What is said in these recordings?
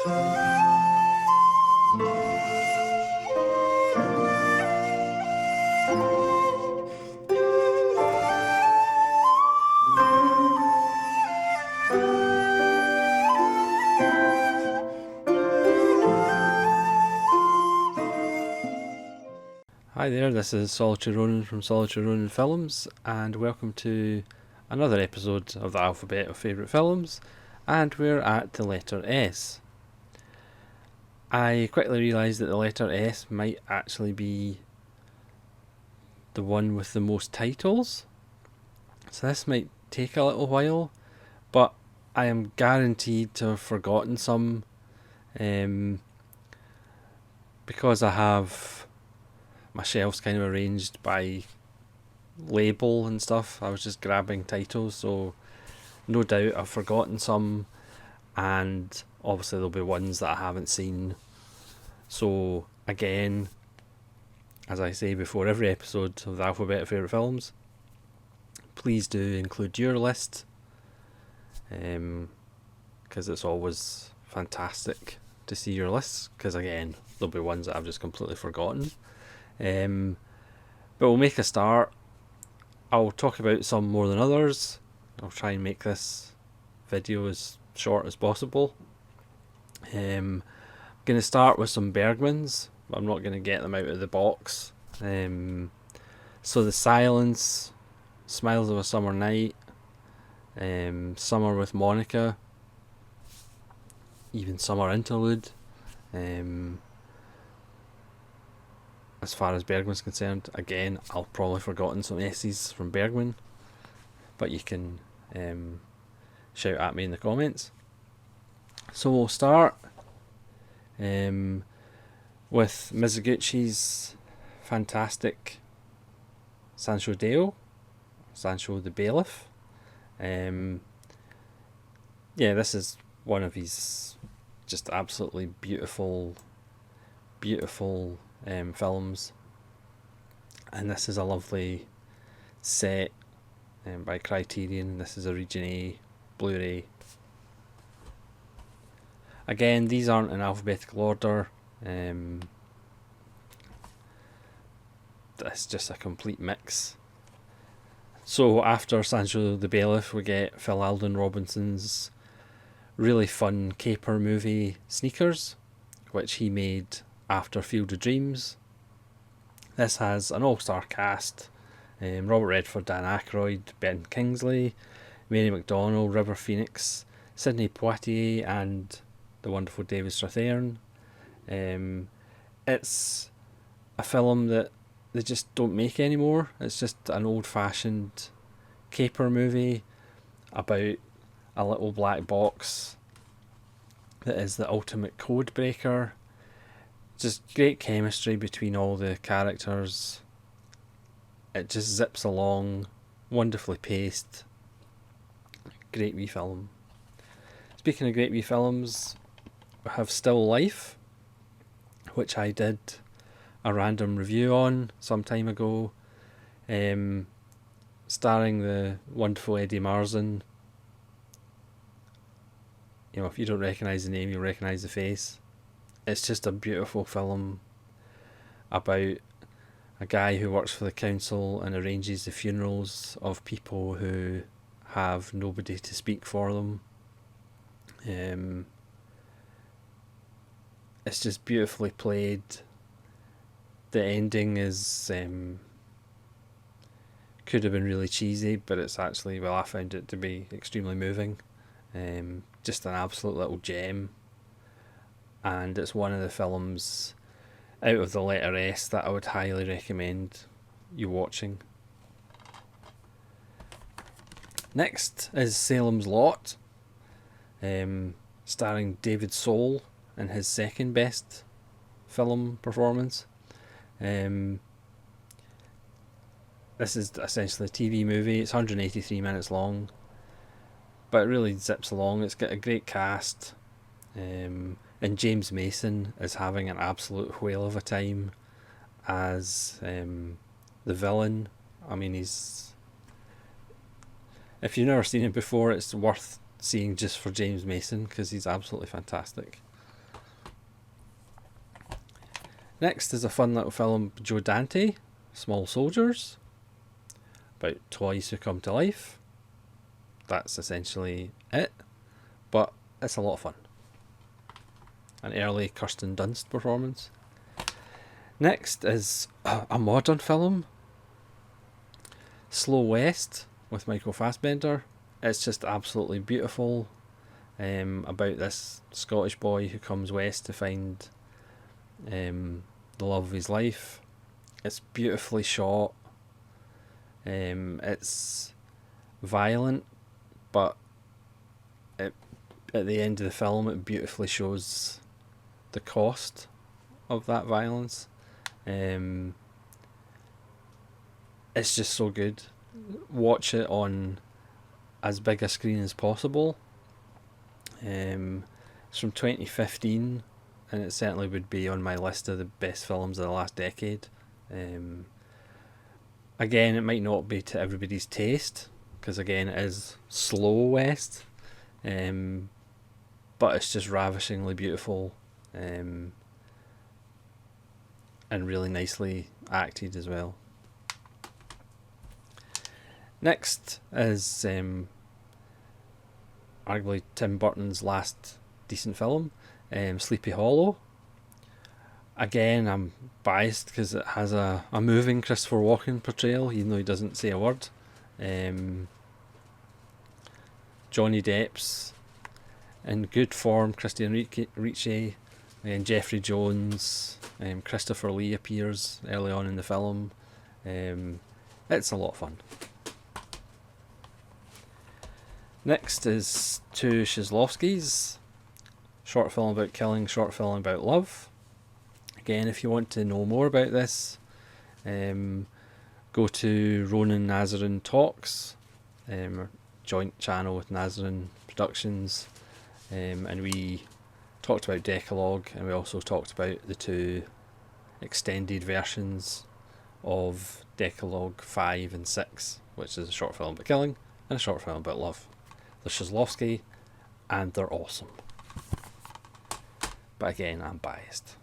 Hi there, this is Solitary Ronin from Solitary Ronin Films, and welcome to another episode of the alphabet of favourite films, and we're at the letter S. I quickly realised that the letter S might actually be the one with the most titles, so this might take a little while, but I am guaranteed to have forgotten some, because I have my shelves kind of arranged by label and stuff. I was just grabbing titles, so no doubt I've forgotten some, and obviously there'll be ones that I haven't seen. So again, as I say before every episode of the alphabet of favourite films, please do include your list, because it's always fantastic to see your lists, because again there'll be ones that I've just completely forgotten. But we'll make a start. I'll talk about some more than others. I'll try and make this video as short as possible. I'm going to start with some Bergmans. I'm not going to get them out of the box. So The Silence, Smiles of a Summer Night, Summer with Monica, even Summer Interlude. As far as Bergman's concerned, again, I'll probably forgotten some S's from Bergman, but you can shout at me in the comments. So we'll start with Mizoguchi's fantastic Sancho the Bailiff. This is one of his just absolutely beautiful films, and this is a lovely set by Criterion. This is a Region A Blu-ray. Again, these aren't in alphabetical order. It's just a complete mix. So after Sancho the Bailiff, we get Phil Alden Robinson's really fun caper movie Sneakers, which he made after Field of Dreams. This has an all-star cast: Robert Redford, Dan Aykroyd, Ben Kingsley, Mary McDonnell, River Phoenix, Sidney Poitier, and the wonderful David Strathairn. It's a film that they just don't make anymore. It's just an old-fashioned caper movie about a little black box that is the ultimate code breaker. Just great chemistry between all the characters. It just zips along, wonderfully paced. Great wee film. Speaking of great wee films, we have Still Life, which I did a random review on some time ago, starring the wonderful Eddie Marsan. You know, if you don't recognise the name, you'll recognise the face. It's just a beautiful film about a guy who works for the council and arranges the funerals of people who have nobody to speak for them. It's just beautifully played. The ending is could have been really cheesy, but it's actually, well, I found it to be extremely moving. Just an absolute little gem. And it's one of the films out of the letter S that I would highly recommend you watching. Next is Salem's Lot, starring David Soul in his second best film performance. This is essentially a TV movie. It's 183 minutes long, but it really zips along. It's got a great cast. And James Mason is having an absolute whale of a time as the villain. I mean, if you've never seen it before, it's worth seeing just for James Mason, because he's absolutely fantastic. Next is a fun little film, Joe Dante, Small Soldiers, about toys who come to life. That's essentially it, but it's a lot of fun. An early Kirsten Dunst performance. Next is a modern film, Slow West, with Michael Fassbender. It's just absolutely beautiful, about this Scottish boy who comes west to find the love of his life. It's beautifully shot. It's violent, but at the end of the film it beautifully shows the cost of that violence. It's just so good. Watch it on as big a screen as possible. It's from 2015, and it certainly would be on my list of the best films of the last decade. Again, it might not be to everybody's taste, because again it is slow west, but it's just ravishingly beautiful, and really nicely acted as well. Next is arguably Tim Burton's last decent film, Sleepy Hollow. Again, I'm biased because it has a moving Christopher Walken portrayal, even though he doesn't say a word. Johnny Depp's in good form, Christian Ricci, and Jeffrey Jones, Christopher Lee appears early on in the film. It's a lot of fun. Next is two Shizlovskis, short film about killing, short film about love. Again, if you want to know more about this, go to Ronan Nazarin Talks, joint channel with Nazarin Productions, and we talked about Decalogue, and we also talked about the two extended versions of Decalogue 5 and 6, which is a short film about killing and a short film about love. They're Shizlovsky, and they're awesome. But again, I'm biased.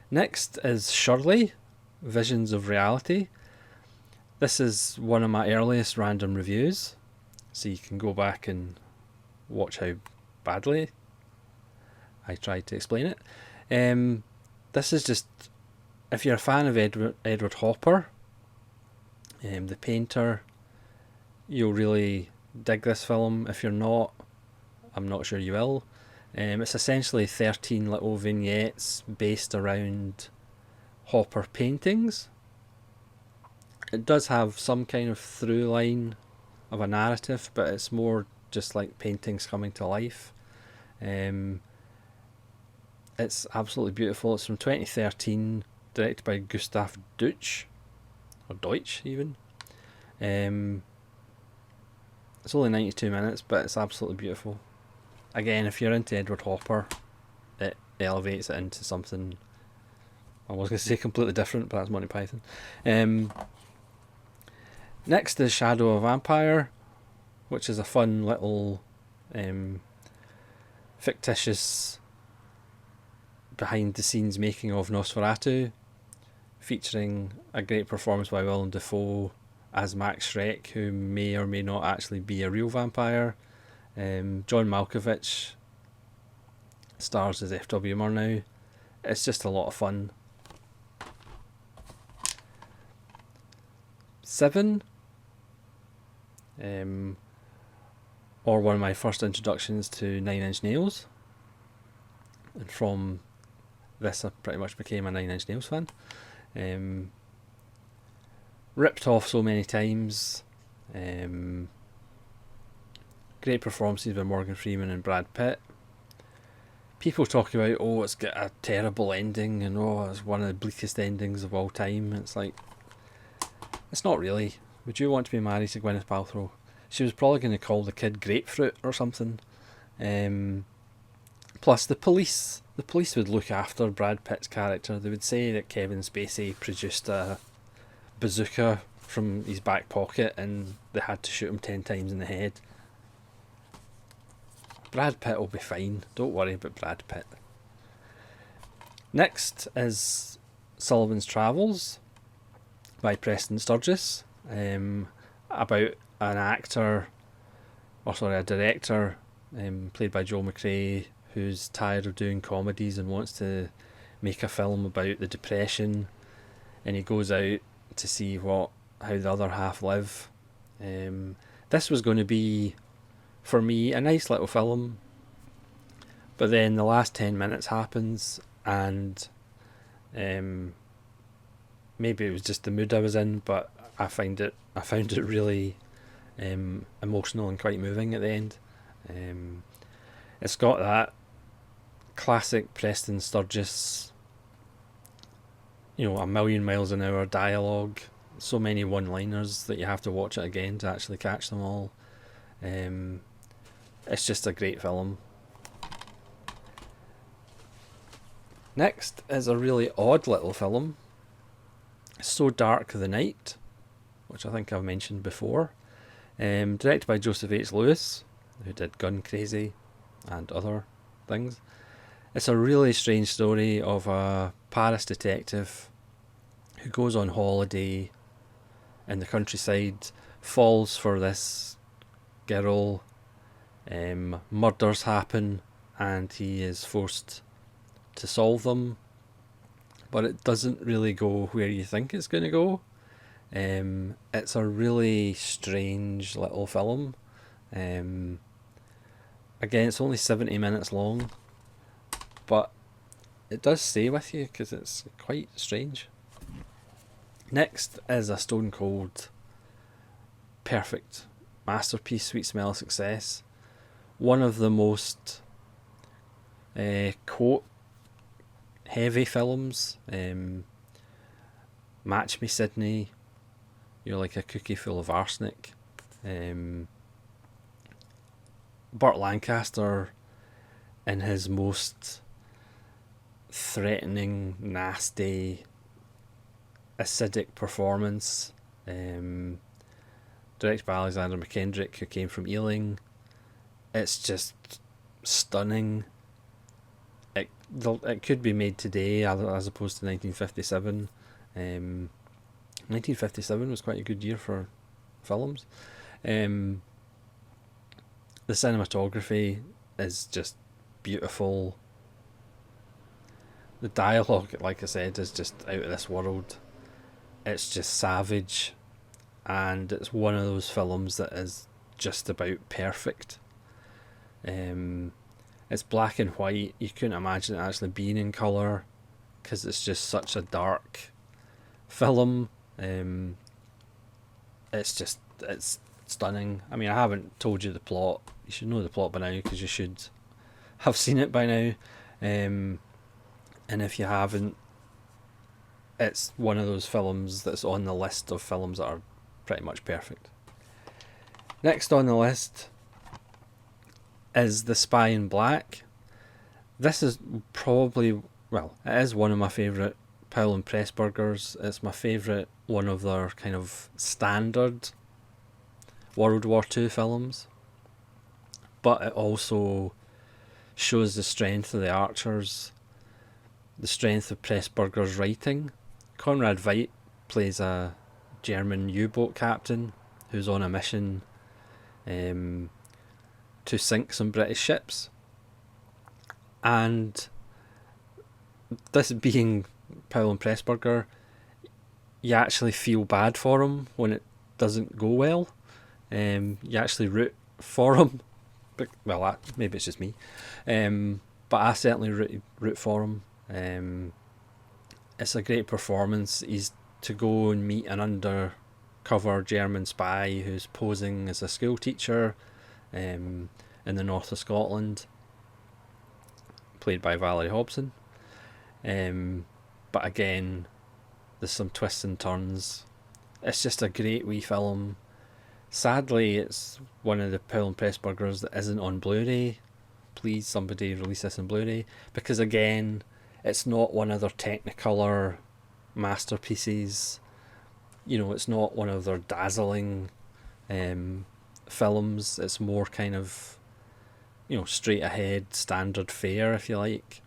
Next is Shirley, Visions of Reality. This is one of my earliest random reviews, so you can go back and watch how badly I tried to explain it. This is just, if you're a fan of Edward Hopper, the painter, you'll really dig this film. If you're not, I'm not sure you will. It's essentially 13 little vignettes based around Hopper paintings. It does have some kind of through line of a narrative, but it's more just like paintings coming to life. It's absolutely beautiful. It's from 2013, directed by Gustav Deutsch, or Deutsch even. It's only 92 minutes, but it's absolutely beautiful. Again, if you're into Edward Hopper, it elevates it into something, I was going to say completely different, but that's Monty Python. Next is Shadow of a Vampire, which is a fun little fictitious behind the scenes making of Nosferatu, featuring a great performance by Willem Dafoe as Max Schreck, who may or may not actually be a real vampire. John Malkovich stars as F.W. Murnau. It's just a lot of fun. 7, or one of my first introductions to Nine Inch Nails, and from this I pretty much became a Nine Inch Nails fan. Ripped off so many times. Great performances by Morgan Freeman and Brad Pitt. People talk about, oh, it's got a terrible ending, and oh, it's one of the bleakest endings of all time. It's like, it's not really. Would you want to be married to Gwyneth Paltrow? She was probably going to call the kid Grapefruit or something. Plus, the police would look after Brad Pitt's character. They would say that Kevin Spacey produced a bazooka from his back pocket and they had to shoot him 10 times in the head. Brad Pitt will be fine. Don't worry about Brad Pitt. Next is Sullivans Travels by Preston Sturges, about an actor, or sorry, a director, played by Joel McCrea, who's tired of doing comedies and wants to make a film about the Depression, and he goes out to see how the other half live. This was going to be, for me, a nice little film, but then the last 10 minutes happens, and maybe it was just the mood I was in, but I found it really emotional and quite moving at the end. It's got that classic Preston Sturges, a million miles an hour dialogue, so many one-liners that you have to watch it again to actually catch them all. It's just a great film. Next is a really odd little film, So Dark the Night, which I think I've mentioned before. Directed by Joseph H. Lewis, who did Gun Crazy and other things. It's a really strange story of a Paris detective who goes on holiday in the countryside, falls for this girl, murders happen, and he is forced to solve them, but it doesn't really go where you think it's going to go. It's a really strange little film. Again, it's only 70 minutes long, but it does stay with you because it's quite strange. Next is a stone cold, perfect masterpiece, Sweet Smell of Success. One of the most quote heavy films. Match Me Sydney, You're Like a Cookie Full of Arsenic. Burt Lancaster in his most threatening, nasty, acidic performance. Directed by Alexander McKendrick, who came from Ealing. It's just stunning. It could be made today as opposed to 1957. 1957 was quite a good year for films. The cinematography is just beautiful. The dialogue, like I said, is just out of this world. It's just savage, and it's one of those films that is just about perfect. It's black and white. You couldn't imagine it actually being in colour because it's just such a dark film. It's stunning. I mean, I haven't told you the plot. You should know the plot by now because you should have seen it by now. And if you haven't, it's one of those films that's on the list of films that are pretty much perfect. Next on the list is The Spy in Black. This is probably, it is one of my favourite Powell and Pressburgers. It's my favourite one of their kind of standard World War II films. But it also shows the strength of the Archers, the strength of Pressburger's writing. Conrad Veidt plays a German U-boat captain who's on a mission to sink some British ships. And this being Powell and Pressburger, you actually feel bad for him when it doesn't go well. You actually root for him. Well, maybe it's just me. But I certainly root for him. It's a great performance. He's to go and meet an undercover German spy who's posing as a school teacher in the north of Scotland, played by Valerie Hobson. But again, there's some twists and turns. It's just a great wee film. Sadly, it's one of the Powell and Pressburgers that isn't on Blu-ray. Please, somebody release this on Blu-ray, because again, it's not one of their Technicolor masterpieces. It's not one of their dazzling films. It's more kind of, straight ahead, standard fare, if you like.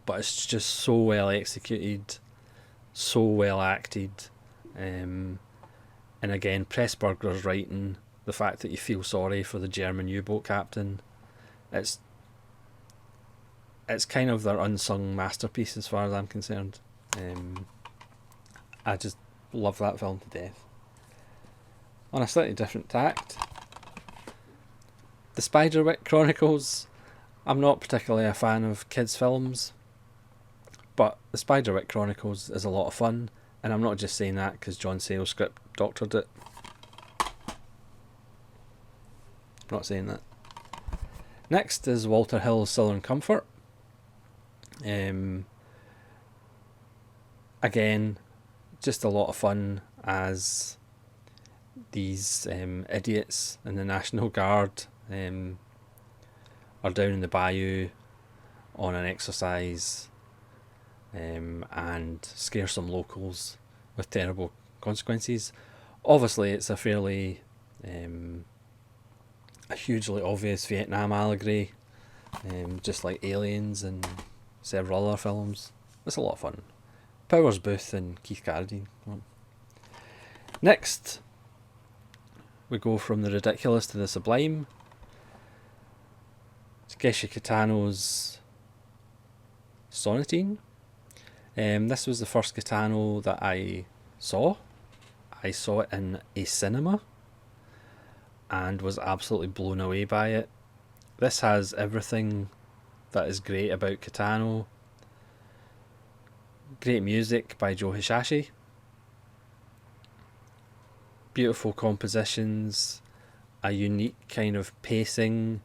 but it's just so well executed, so well acted, and again, Pressburger's writing, the fact that you feel sorry for the German U-boat captain, it's kind of their unsung masterpiece as far as I'm concerned. I just love that film to death. On a slightly different tact, the Spiderwick Chronicles. I'm not particularly a fan of kids' films, but the Spiderwick Chronicles is a lot of fun, and I'm not just saying that because John Sayles' script doctored it. I'm not saying that. Next is Walter Hill's Southern Comfort. Again, just a lot of fun as these idiots in the National Guard are down in the bayou on an exercise and scare some locals with terrible consequences. Obviously, it's a fairly a hugely obvious Vietnam allegory, just like Aliens and several other films. It's a lot of fun. Powers Booth and Keith Carradine. Next, we go from the ridiculous to the sublime. Takeshi Kitano's Sonatine. This was the first Kitano that I saw. I saw it in a cinema and was absolutely blown away by it. This has everything that is great about Kitano. Great music by Joe Hisaishi. Beautiful compositions, a unique kind of pacing,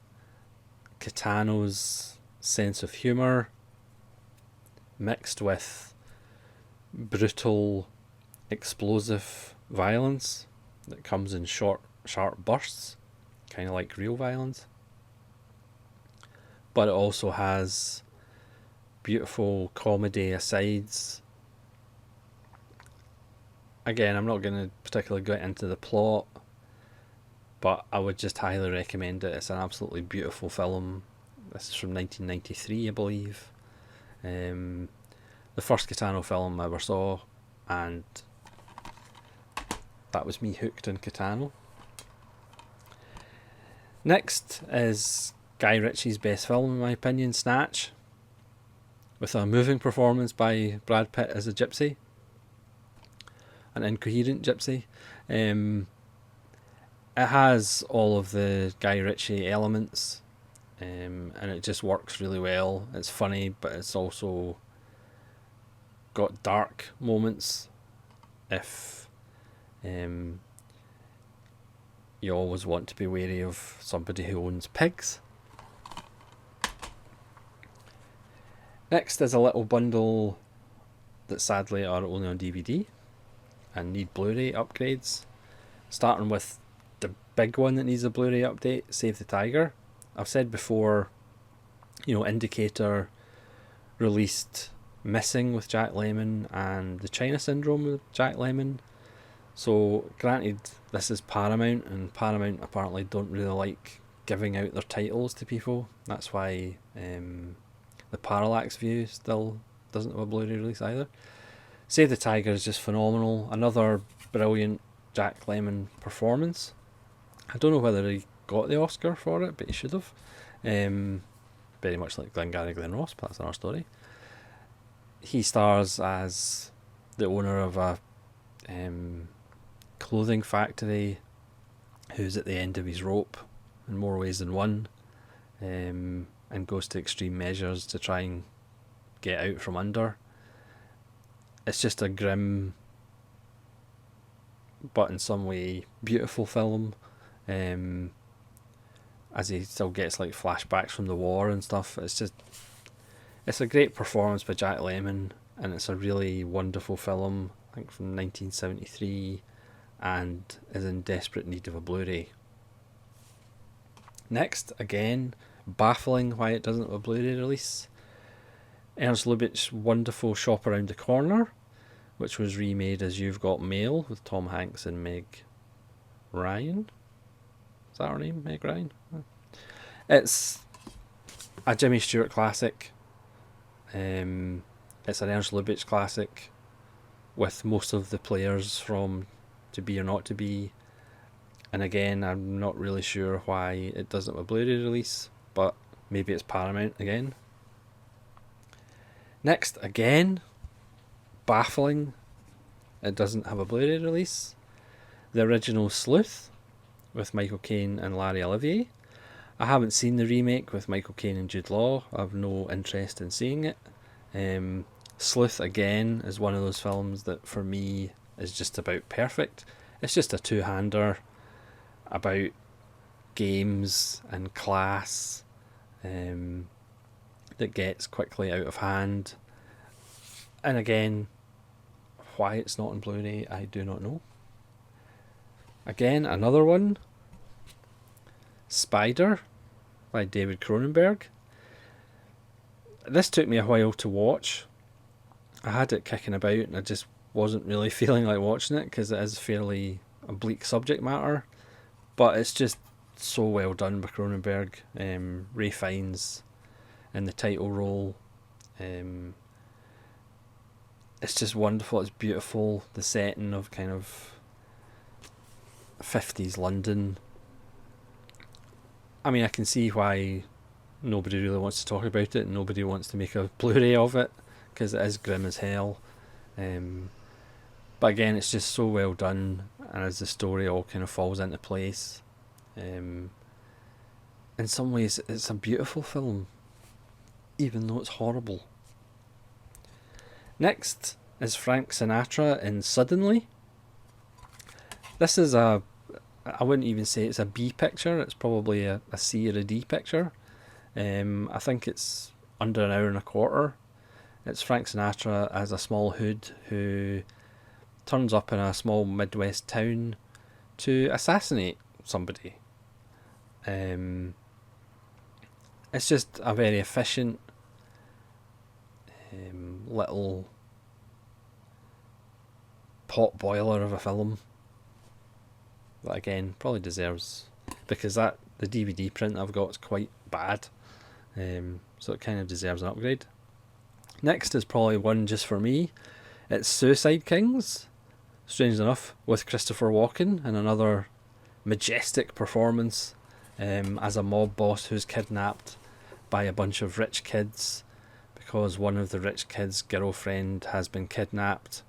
Kitano's sense of humour, mixed with brutal, explosive violence that comes in short, sharp bursts, kind of like real violence. But it also has beautiful comedy asides. Again, I'm not going to particularly get into the plot, but I would just highly recommend it. It's an absolutely beautiful film. This is from 1993, I believe. The first Kitano film I ever saw, and that was me hooked on Kitano. Next is Guy Ritchie's best film, in my opinion, Snatch, with a moving performance by Brad Pitt as a gypsy, an incoherent gypsy. It has all of the Guy Ritchie elements, and it just works really well. It's funny, but it's also got dark moments if you always want to be wary of somebody who owns pigs. Next is a little bundle that sadly are only on DVD and need Blu-ray upgrades, starting with the big one that needs a Blu-ray update, Save the Tiger. I've said before, Indicator released Missing with Jack Lemmon and The China Syndrome with Jack Lemmon. So granted, this is Paramount, and Paramount apparently don't really like giving out their titles to people. That's why the Parallax View still doesn't have a Blu-ray release either. Save the Tiger is just phenomenal. Another brilliant Jack Lemmon performance. I don't know whether he got the Oscar for it, but he should have. Very much like Glengarry Glen Ross, but that's another story. He stars as the owner of a clothing factory who's at the end of his rope in more ways than one, and goes to extreme measures to try and get out from under. It's just a grim but in some way beautiful film, as he still gets like flashbacks from the war and stuff. It's a great performance by Jack Lemmon, and it's a really wonderful film, I think from 1973, and is in desperate need of a Blu-ray. Next, again, baffling why it doesn't have a Blu-ray release, Ernst Lubitsch's wonderful Shop Around the Corner, which was remade as You've Got Mail with Tom Hanks and Meg Ryan. Is that her name, Meg Ryan? It's a Jimmy Stewart classic. It's an Ernst Lubitsch classic with most of the players from To Be or Not to Be. And again, I'm not really sure why it doesn't have a Blu-ray release, but maybe it's Paramount again. Next, again, baffling, it doesn't have a Blu-ray release. The original Sleuth with Michael Caine and Larry Olivier. I haven't seen the remake with Michael Caine and Jude Law. I have no interest in seeing it. Sleuth, again, is one of those films that for me is just about perfect. It's just a two-hander about games and class that gets quickly out of hand. And again, why it's not on Blu-ray, I do not know. Again, another one, Spider by David Cronenberg. This took me a while to watch. I had it kicking about and I just wasn't really feeling like watching it because it is fairly a bleak subject matter. But it's just so well done by Cronenberg. Ray Fiennes in the title role. It's just wonderful. It's beautiful. The setting of kind of 50s London. I mean, I can see why nobody really wants to talk about it and nobody wants to make a Blu-ray of it because it is grim as hell. But again, it's just so well done, and as the story all kind of falls into place. In some ways, it's a beautiful film, even though it's horrible. Next is Frank Sinatra in Suddenly. This is I wouldn't even say it's a B picture, it's probably a C or a D picture. I think it's under an hour and a quarter. It's Frank Sinatra as a small hood who turns up in a small Midwest town to assassinate somebody. It's just a very efficient little pot boiler of a film that again probably deserves, because the DVD print I've got is quite bad, so it kind of deserves an upgrade. Next is probably one just for me. It's Suicide Kings, strange enough, with Christopher Walken and another majestic performance as a mob boss who's kidnapped by a bunch of rich kids because one of the rich kids' girlfriend has been kidnapped,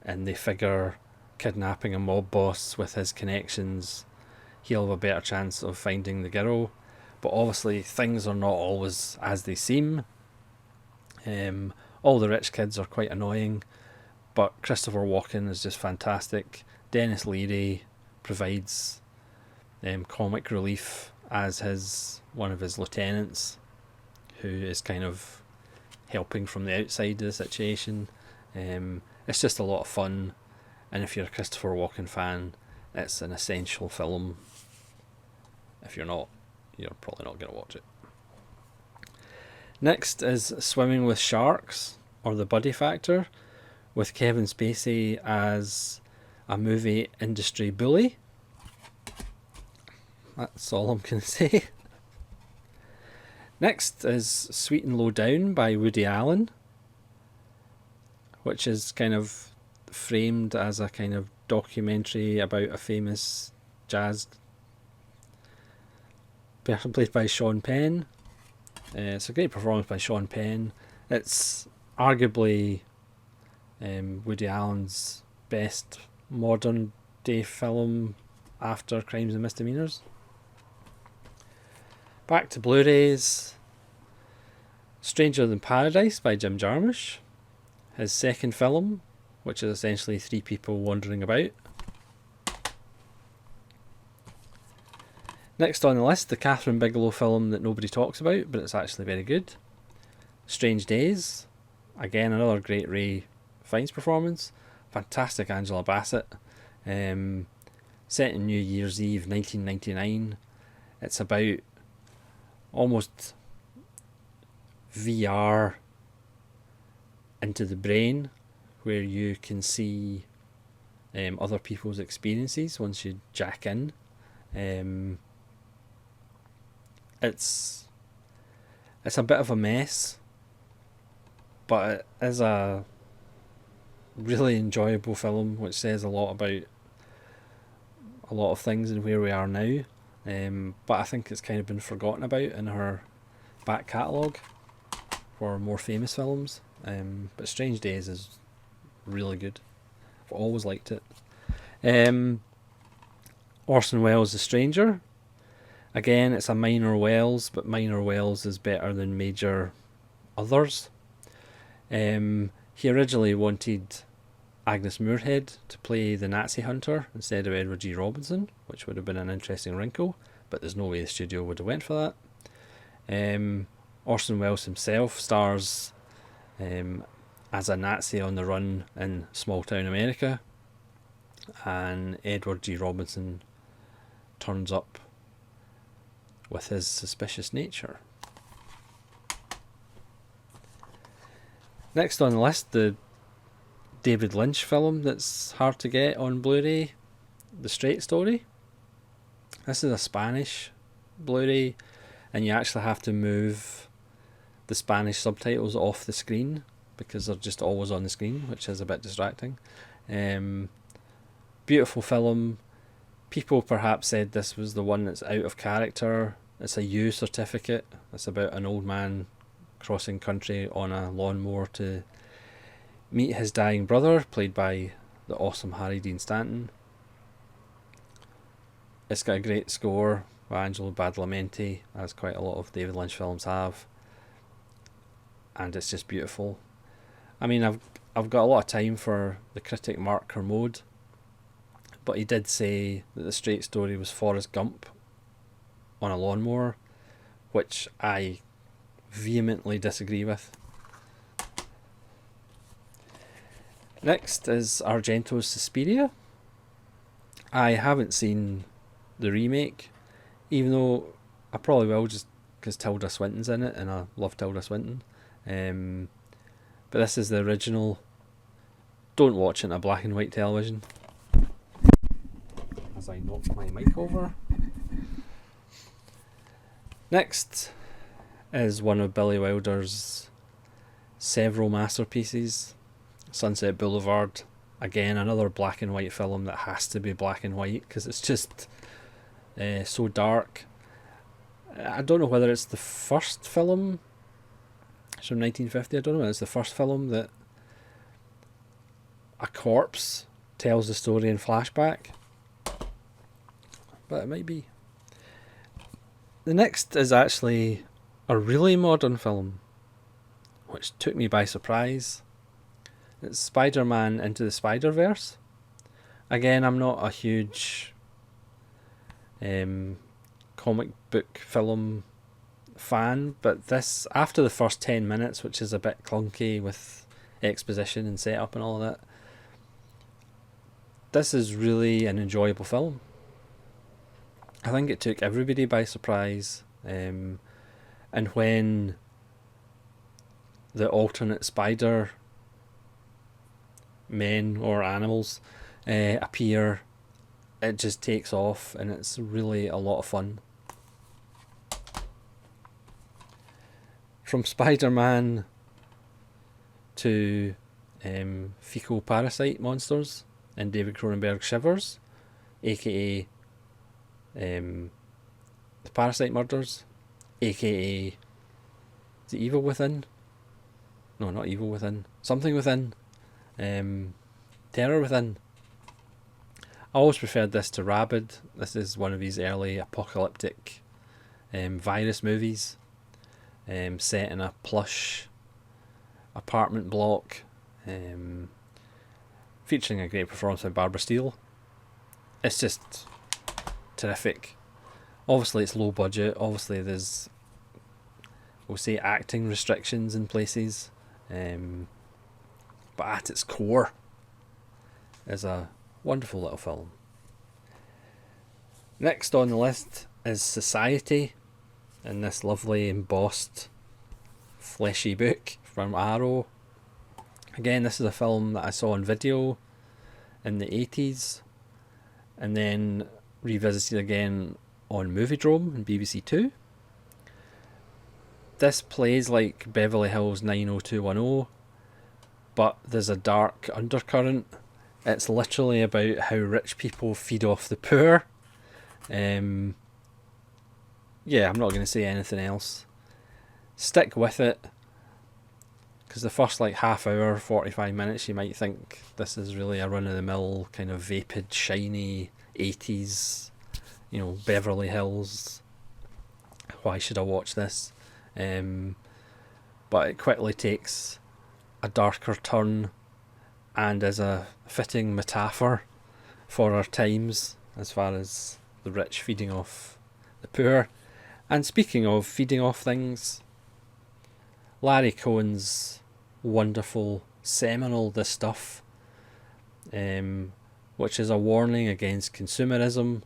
and they figure kidnapping a mob boss with his connections, he'll have a better chance of finding the girl. But obviously things are not always as they seem. All the rich kids are quite annoying, but Christopher Walken is just fantastic. Dennis Leary provides comic relief as one of his lieutenants, who is kind of helping from the outside of the situation. It's just a lot of fun, and if you're a Christopher Walken fan, it's an essential film. If you're not, you're probably not going to watch it. Next is Swimming with Sharks, or The Buddy Factor, with Kevin Spacey as a movie industry bully. That's all I'm going to say. Next is Sweet and Low Down by Woody Allen, which is kind of framed as a kind of documentary about a famous jazz person played by Sean Penn. It's a great performance by Sean Penn. It's arguably Woody Allen's best modern day film after Crimes and Misdemeanors. Back to Blu-rays. Stranger Than Paradise by Jim Jarmusch, his second film, which is essentially three people wandering about. Next on the list, the Catherine Bigelow film that nobody talks about, but it's actually very good. Strange Days, again another great Ray Fiennes performance. Fantastic Angela Bassett. Set in New Year's Eve 1999. It's about almost VR into the brain, where you can see other people's experiences once you jack in. It's a bit of a mess, but it is a really enjoyable film, which says a lot about a lot of things and where we are now. But I think it's kind of been forgotten about in her back catalogue for more famous films. But Strange Days is really good. I've always liked it. Orson Welles' The Stranger. Again, it's a minor Welles, but minor Welles is better than major others. He originally wanted Agnes Moorehead to play the Nazi hunter instead of Edward G. Robinson, which would have been an interesting wrinkle, but there's no way the studio would have went for that. Orson Welles himself stars as a Nazi on the run in small town America, and Edward G. Robinson turns up with his suspicious nature. Next on the list, the David Lynch film that's hard to get on Blu-ray, The Straight Story. This is a Spanish Blu-ray, and you actually have to move the Spanish subtitles off the screen because they're just always on the screen, which is a bit distracting. Beautiful film. People perhaps said this was the one that's out of character. It's a U certificate. It's about an old man crossing country on a lawnmower to meet his dying brother, played by the awesome Harry Dean Stanton. It's got a great score by Angelo Badalamenti, as quite a lot of David Lynch films have, and it's just beautiful. I mean, I've got a lot of time for the critic Mark Kermode, but he did say that The Straight Story was Forrest Gump on a lawnmower, which I vehemently disagree with. Next is Argento's Suspiria. I haven't seen the remake, even though I probably will, just because Tilda Swinton's in it and I love Tilda Swinton. But this is the original. Don't watch it on a black and white television. As I knock my mic over. Next is one of Billy Wilder's several masterpieces, Sunset Boulevard. Again, another black and white film that has to be black and white because it's just so dark. I don't know whether it's the first film. It's from 1950. I don't know whether it's the first film that a corpse tells the story in flashback, but it might be. The next is actually a really modern film, which took me by surprise. It's Spider-Man Into the Spiderverse. Again, I'm not a huge comic book film fan, but this, after the first 10 minutes, which is a bit clunky with exposition and setup and all of that, this is really an enjoyable film. I think it took everybody by surprise, and when the alternate spider men or animals appear, it just takes off and it's really a lot of fun. From Spider-Man to fecal parasite monsters in David Cronenberg's Shivers, aka the Parasite Murders, aka The Evil Within. No, not Evil Within. Something Within. Terror Within. I always preferred this to Rabid. This is one of his early apocalyptic virus movies, set in a plush apartment block, featuring a great performance by Barbara Steele. It's just terrific. Obviously it's low budget, obviously there's, we'll say, acting restrictions in places, but at its core is a wonderful little film. Next on the list is Society, in this lovely embossed fleshy book from Arrow. Again, this is a film that I saw on video in the 80s and then revisited again on Moviedrome and BBC Two. This plays like Beverly Hills 90210, but there's a dark undercurrent. It's literally about how rich people feed off the poor. Yeah, I'm not going to say anything else. Stick with it, because the first like half hour, 45 minutes, you might think this is really a run-of-the-mill kind of vapid, shiny 80s, Beverly Hills. Why should I watch this? But it quickly takes a darker turn and is a fitting metaphor for our times as far as the rich feeding off the poor. And speaking of feeding off things, Larry Cohen's wonderful seminal This Stuff, which is a warning against consumerism,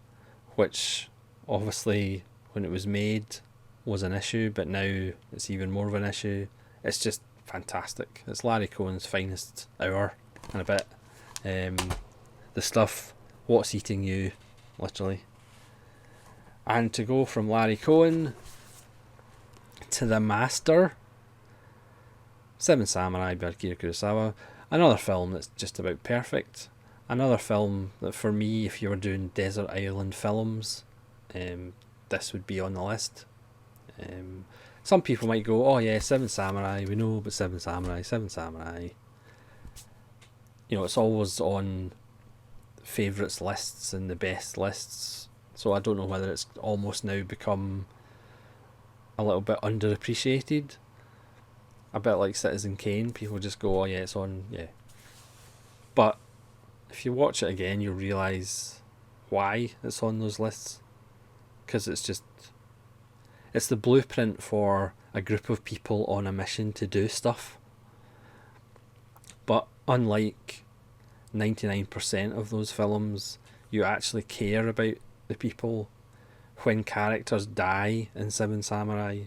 which obviously when it was made was an issue, but now it's even more of an issue. It's just fantastic. It's Larry Cohen's finest hour and a bit. The Stuff, What's Eating You, literally. And to go from Larry Cohen to the master, Seven Samurai by Akira Kurosawa, another film that's just about perfect. Another film that for me, if you were doing desert island films, this would be on the list. Some people might go, oh yeah, Seven Samurai, we know about Seven Samurai. It's always on favourites lists and the best lists, so I don't know whether it's almost now become a little bit underappreciated. A bit like Citizen Kane, people just go, oh yeah, it's on, yeah. But if you watch it again, you'll realise why it's on those lists. Because it's the blueprint for a group of people on a mission to do stuff. But unlike 99% of those films, you actually care about the people. When characters die in Seven Samurai,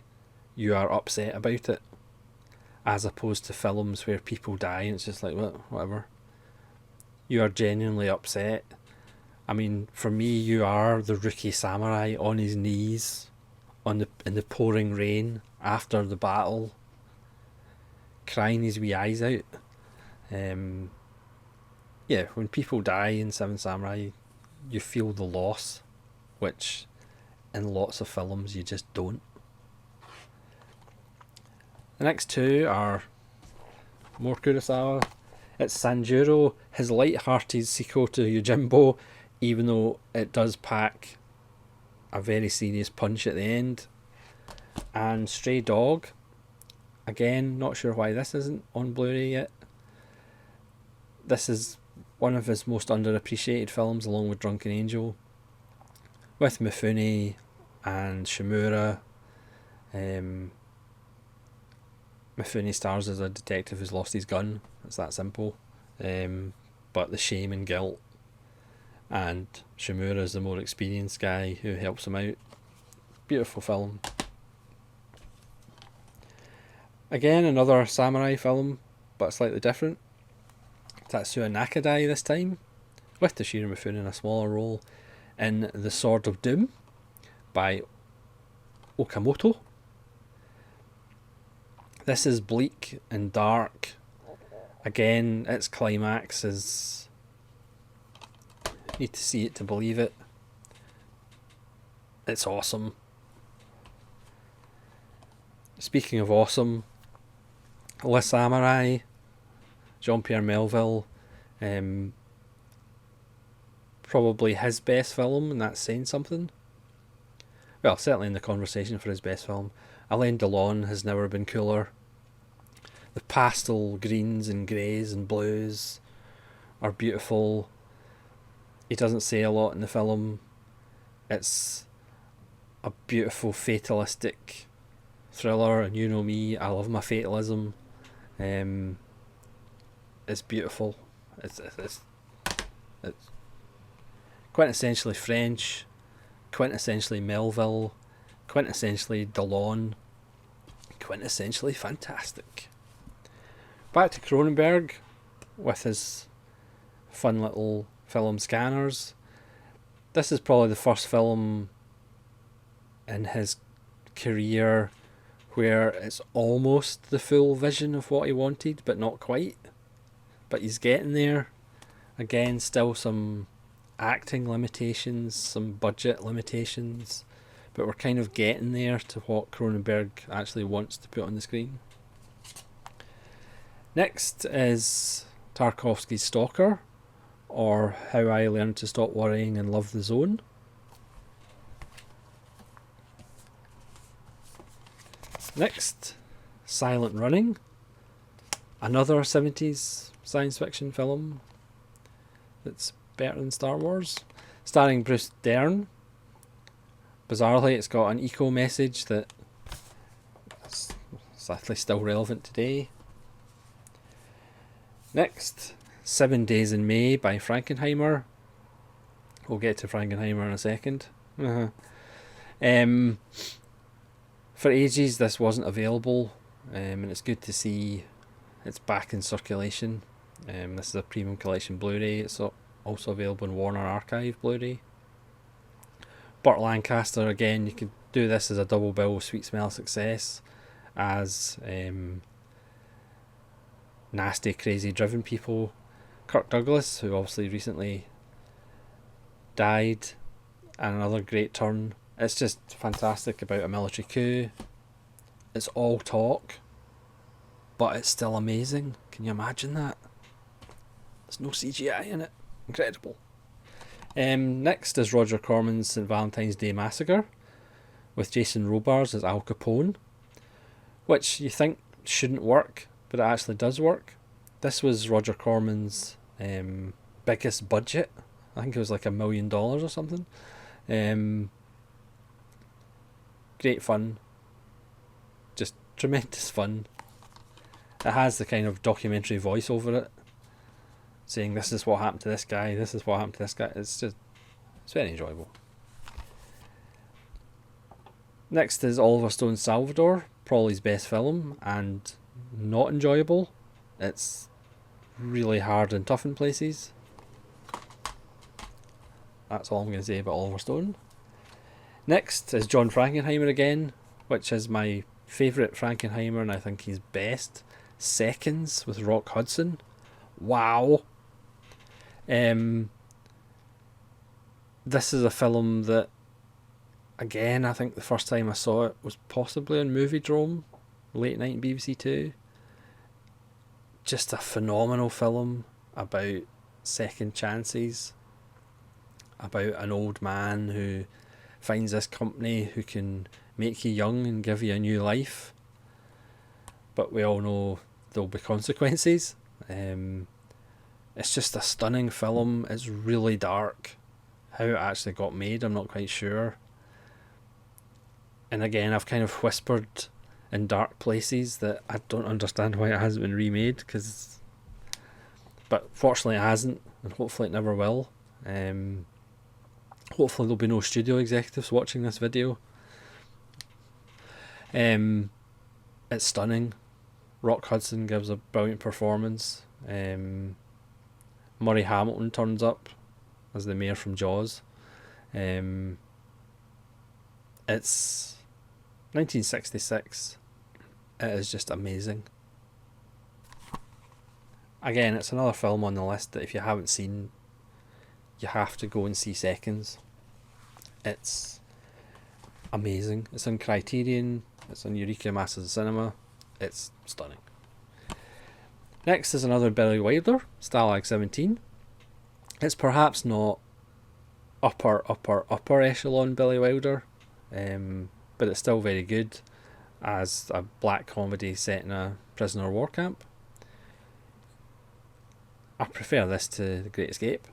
you are upset about it. As opposed to films where people die and it's just like, well, whatever. You are genuinely upset. I mean, for me, you are the rookie samurai on his knees in the pouring rain after the battle, crying his wee eyes out. When people die in Seven Samurai, you feel the loss, which in lots of films you just don't. The next two are more Kurosawa. It's Sanjuro, his light-hearted sequel to Yojimbo, even though it does pack a very serious punch at the end. And Stray Dog, again, not sure why this isn't on Blu-ray yet. This is one of his most underappreciated films, along with Drunken Angel, with Mifune and Shimura. Mifune stars as a detective who's lost his gun. It's that simple. But the shame and guilt, and Shimura is the more experienced guy who helps him out. Beautiful film. Again, another samurai film, but slightly different. Tatsuya Nakadai this time, with Toshiro Mifune in a smaller role, in The Sword of Doom by Okamoto. This is bleak and dark. Again, its climax is... need to see it to believe it. It's awesome. Speaking of awesome, Le Samurai, Jean-Pierre Melville, probably his best film, and that's saying something. Well, certainly in the conversation for his best film. Alain Delon has never been cooler. The pastel greens and greys and blues are beautiful. He doesn't say a lot in the film. It's a beautiful fatalistic thriller, and you know me, I love my fatalism. It's beautiful. It's quintessentially French, quintessentially Melville, quintessentially Delon, quintessentially fantastic. Back to Cronenberg with his fun little film Scanners. This is probably the first film in his career where it's almost the full vision of what he wanted, but not quite. but he's getting there. Again, still some acting limitations, some budget limitations, but we're kind of getting there to what Cronenberg actually wants to put on the screen. Next is Tarkovsky's Stalker, or How I Learned to Stop Worrying and Love the Zone. Next, Silent Running, another 70s science fiction film that's better than Star Wars, starring Bruce Dern. Bizarrely, it's got an eco message that is sadly still relevant today. Next, 7 Days in May by Frankenheimer. We'll get to Frankenheimer in a second. For ages this wasn't available, and it's good to see it's back in circulation. This is a premium collection Blu-ray. It's also available in Warner Archive Blu-ray. Burt Lancaster, again, you could do this as a double bill with Sweet Smell of Success, as nasty, crazy, driven people. Kirk Douglas, who obviously recently died, and another great turn. It's just fantastic about a military coup. It's all talk, but it's still amazing. Can you imagine that? There's no CGI in it. Incredible. Next is Roger Corman's St. Valentine's Day Massacre, with Jason Robards as Al Capone, which you think shouldn't work, but it actually does work. This was Roger Corman's biggest budget. I think it was like $1 million or something. Great fun. Just tremendous fun. It has the kind of documentary voice over it, saying this is what happened to this guy, this is what happened to this guy. It's very enjoyable. Next is Oliver Stone's Salvador, probably his best film, and not enjoyable. It's really hard and tough in places. That's all I'm going to say about Oliver Stone. Next is John Frankenheimer again, which is my favourite Frankenheimer, and I think he's best. Seconds with Rock Hudson. Wow. This is a film that, again, I think the first time I saw it was possibly on Moviedrome, late night BBC Two. Just a phenomenal film about second chances, about an old man who finds this company who can make you young and give you a new life, but we all know there'll be consequences. It's just a stunning film. It's really dark. How it actually got made, I'm not quite sure. And again, I've kind of whispered in dark places that I don't understand why it hasn't been remade, but fortunately it hasn't, and hopefully it never will. Hopefully there'll be no studio executives watching this video. It's stunning. Rock Hudson gives a brilliant performance. Murray Hamilton turns up as the mayor from Jaws. It's 1966. It is just amazing. Again, it's another film on the list that if you haven't seen, you have to go and see Seconds. It's amazing. It's on Criterion. It's on Eureka Masters of Cinema. It's stunning. Next is another Billy Wilder, Stalag 17. It's perhaps not upper echelon Billy Wilder, but it's still very good as a black comedy set in a prisoner of war camp. I prefer this to The Great Escape.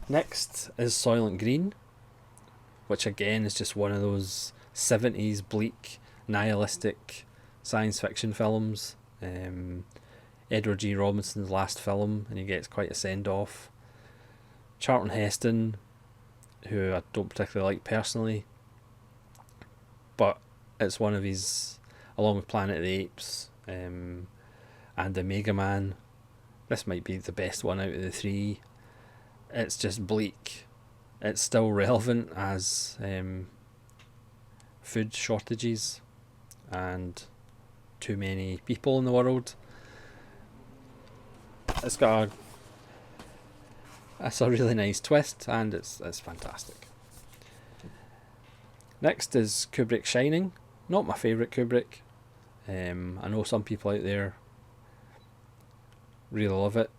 Next is Soylent Green, which again is just one of those 70s bleak, nihilistic science fiction films. Edward G. Robinson's last film, and he gets quite a send-off. Charlton Heston, who I don't particularly like personally, but it's one of his, along with Planet of the Apes and Omega Man, this might be the best one out of the three. It's just bleak. It's still relevant as food shortages and too many people in the world. it's got a really nice twist, and it's fantastic. Next is Kubrick's Shining. Not my favourite Kubrick. I know some people out there really love it.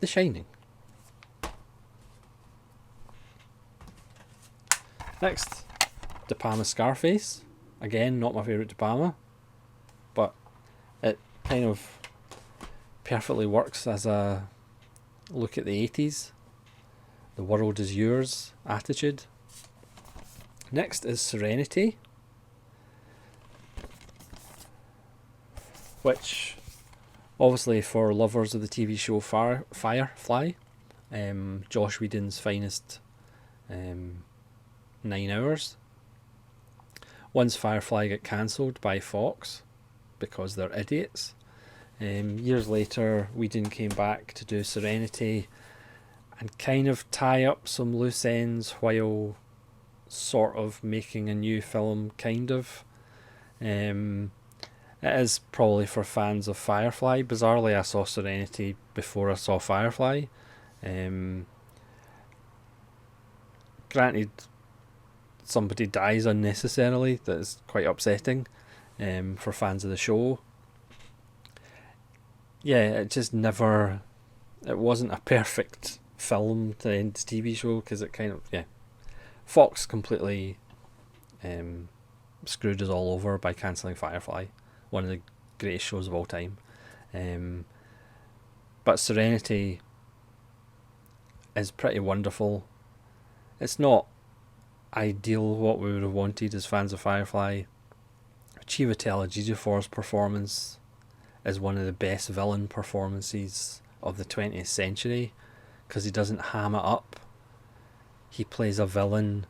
The Shining. Next, De Palma's Scarface. Again, not my favourite De Palma, but it kind of perfectly works as a look at the 80s. The world is yours attitude. Next is Serenity, which obviously for lovers of the TV show Firefly, Joss Whedon's finest 9 hours. Once Firefly got cancelled by Fox because they're idiots, years later Whedon came back to do Serenity and kind of tie up some loose ends while sort of making a new film, kind of. It is probably for fans of Firefly. Bizarrely, I saw Serenity before I saw Firefly. Granted, somebody dies unnecessarily. That is quite upsetting for fans of the show. Yeah, it just never... It wasn't a perfect film to end the TV show, because it kind of... Yeah. Fox completely screwed us all over by cancelling Firefly. One of the greatest shows of all time. But Serenity is pretty wonderful. It's not ideal what we would have wanted as fans of Firefly. Chiwetel Ejiofor's performance is one of the best villain performances of the 20th century, because he doesn't ham it up. He plays a villain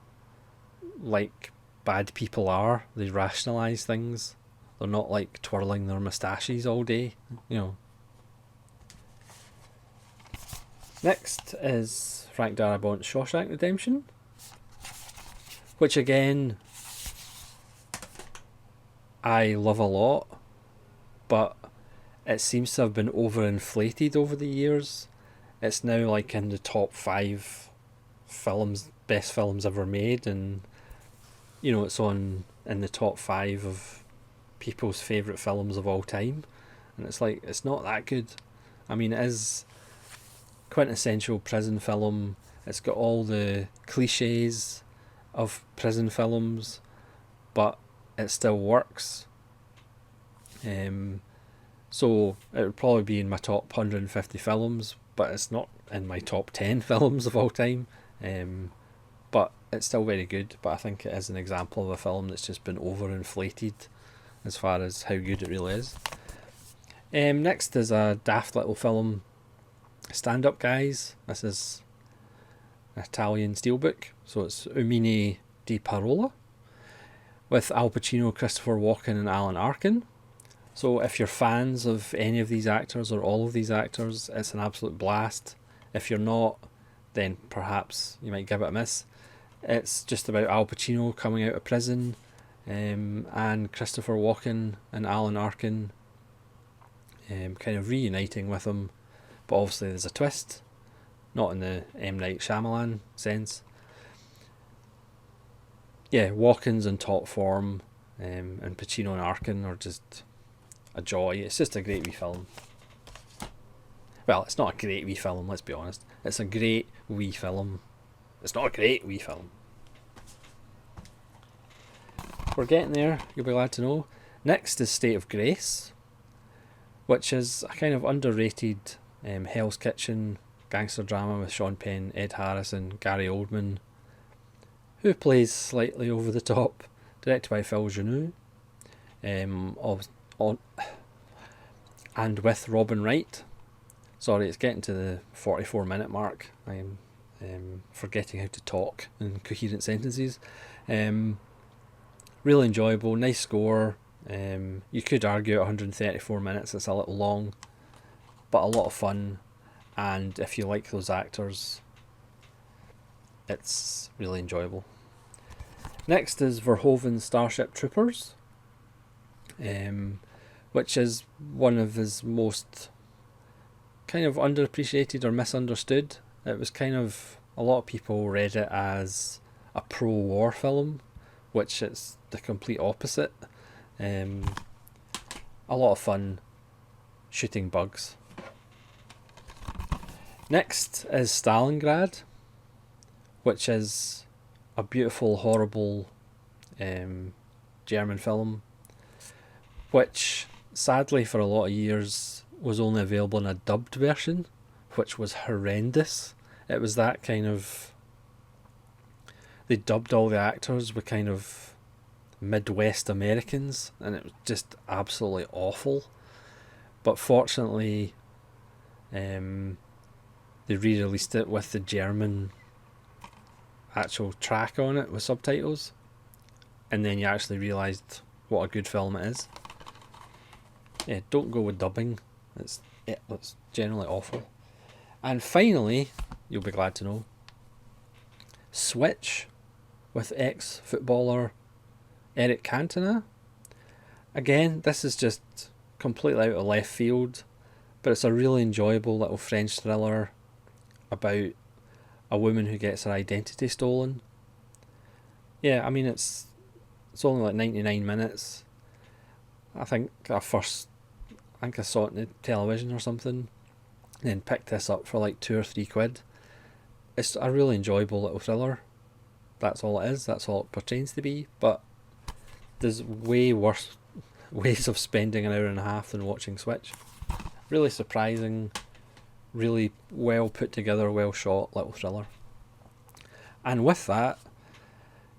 like bad people are. They rationalise things. They're not like twirling their moustaches all day, you know. Next is Frank Darabont's Shawshank Redemption, which again I love a lot, but it seems to have been overinflated over the years. It's now like in the top 5 films, best films ever made, and you know, it's on in the top 5 of people's favourite films of all time, and it's like, it's not that good. I mean, it is quintessential prison film. It's got all the cliches of prison films, but it still works. So it would probably be in my top 150 films, but it's not in my top 10 films of all time. But it's still very good. But I think it is an example of a film that's just been overinflated as far as how good it really is. Next is a daft little film, Stand Up Guys. This is an Italian steelbook, so it's Umini di Parola, with Al Pacino, Christopher Walken and Alan Arkin. So if you're fans of any of these actors or all of these actors, it's an absolute blast. If you're not, then perhaps you might give it a miss. It's just about Al Pacino coming out of prison, and Christopher Walken and Alan Arkin kind of reuniting with him. But obviously there's a twist, not in the M. Night Shyamalan sense. Yeah, Walken's in top form, and Pacino and Arkin are just a joy. It's just a great wee film. Well, it's not a great wee film, let's be honest. It's a great wee film. It's not a great wee film. We're getting there, you'll be glad to know. Next is State of Grace, which is a kind of underrated Hell's Kitchen gangster drama with Sean Penn, Ed Harris and Gary Oldman, who plays slightly over the top, directed by Phil Genoux, and with Robin Wright. Sorry, it's getting to the 44-minute mark. I'm forgetting how to talk in coherent sentences. Really enjoyable, nice score. You could argue at 134 minutes it's a little long, but a lot of fun, and if you like those actors, it's really enjoyable. Next is Verhoeven's Starship Troopers, which is one of his most kind of underappreciated or misunderstood. It was kind of, a lot of people read it as a pro-war film, which it's the complete opposite. A lot of fun shooting bugs. Next is Stalingrad, which is a beautiful, horrible German film, which sadly for a lot of years was only available in a dubbed version, which was horrendous. It was that kind of, they dubbed all the actors with kind of Midwest Americans, and it was just absolutely awful. But fortunately, they re-released it with the German actual track on it with subtitles, and then you actually realised what a good film it is. Yeah, don't go with dubbing. It's generally awful. And finally, you'll be glad to know, Switch with ex-footballer Eric Cantona. Again, this is just completely out of left field, but it's a really enjoyable little French thriller about a woman who gets her identity stolen. Yeah, I mean, it's only like 99 minutes. I think I saw it on the television or something, and then picked this up for like £2 or £3. It's a really enjoyable little thriller. That's all it is. That's all it pertains to be. But there's way worse ways of spending an hour and a half than watching Switch. Really surprising, really well put together, well shot little thriller. And with that,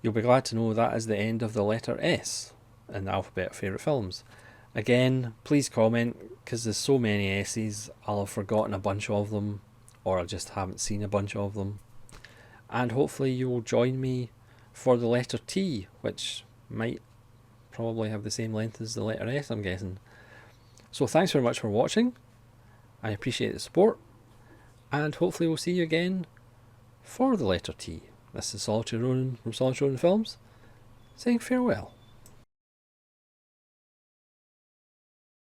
you'll be glad to know that is the end of the letter S in the alphabet of favourite films. Again, please comment, because there's so many S's, I'll have forgotten a bunch of them, or I just haven't seen a bunch of them. And hopefully you will join me for the letter T, which might probably have the same length as the letter S, I'm guessing. So thanks very much for watching. I appreciate the support, and hopefully we'll see you again for the letter T. This is Solitary Ronin from Solitary Ronin Films, saying farewell.